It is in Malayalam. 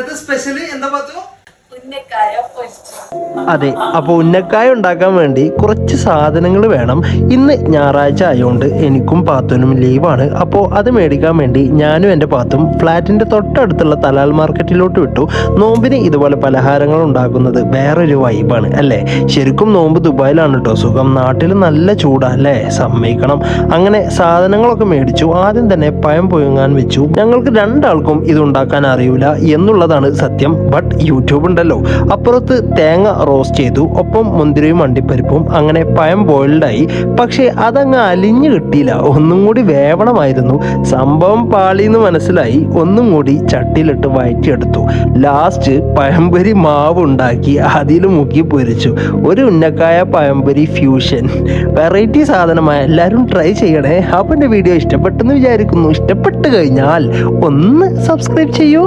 ഇന്നത്തെ സ്പെഷ്യൽ എന്താ പാത്തു? അതെ, അപ്പോൾ ഉന്നക്കായ ഉണ്ടാക്കാൻ വേണ്ടി കുറച്ച് സാധനങ്ങൾ വേണം. ഇന്ന് ഞായറാഴ്ച ആയതുകൊണ്ട് എനിക്കും പാത്തുനും ലീവാണ്. അപ്പോൾ അത് മേടിക്കാൻ വേണ്ടി ഞാനും എൻ്റെ പാത്തും ഫ്ലാറ്റിൻ്റെ തൊട്ടടുത്തുള്ള തലാൽ മാർക്കറ്റിലോട്ട് വിട്ടു. നോമ്പിന് ഇതുപോലെ പലഹാരങ്ങൾ ഉണ്ടാക്കുന്നത് വേറൊരു വൈബാണ് അല്ലേ. ശരിക്കും നോമ്പ് ദുബായിലാണ് കേട്ടോ സുഖം. നാട്ടിൽ നല്ല ചൂടല്ലേ, സമ്മതിക്കണം. അങ്ങനെ സാധനങ്ങളൊക്കെ മേടിച്ചു. ആദ്യം തന്നെ പഴം പുഴുങ്ങാൻ വെച്ചു. ഞങ്ങൾക്ക് രണ്ടാൾക്കും ഇത് ഉണ്ടാക്കാൻ അറിയില്ല എന്നുള്ളതാണ് സത്യം. ബട്ട് യൂട്യൂബ് ഉണ്ടല്ലോ. അപ്പുറത്ത് തേങ്ങ റോസ്റ്റ് ചെയ്തു, ഒപ്പം മുന്തിരിയും അണ്ടിപ്പരിപ്പും. അങ്ങനെ പഴം ബോയിൽഡായി. പക്ഷേ അതങ്ങ് അലിഞ്ഞു കിട്ടിയില്ല, ഒന്നും കൂടി വേവണമായിരുന്നു. സംഭവം പാളിന്ന് മനസ്സിലായി. ഒന്നും കൂടി ചട്ടിയിലിട്ട് വഴറ്റിയെടുത്തു. ലാസ്റ്റ് പഴംപൊരി മാവ് ഉണ്ടാക്കി അതിൽ മുക്കി പൊരിച്ചു. ഒരു ഉന്നക്കായ പഴംപൊരി ഫ്യൂഷൻ വെറൈറ്റി സാധനമായ എല്ലാവരും ട്രൈ ചെയ്യണേ. അപ്പം എൻ്റെ വീഡിയോ ഇഷ്ടപ്പെട്ടെന്ന് വിചാരിക്കുന്നു. ഇഷ്ടപ്പെട്ട് കഴിഞ്ഞാൽ ഒന്ന് സബ്സ്ക്രൈബ് ചെയ്യൂ.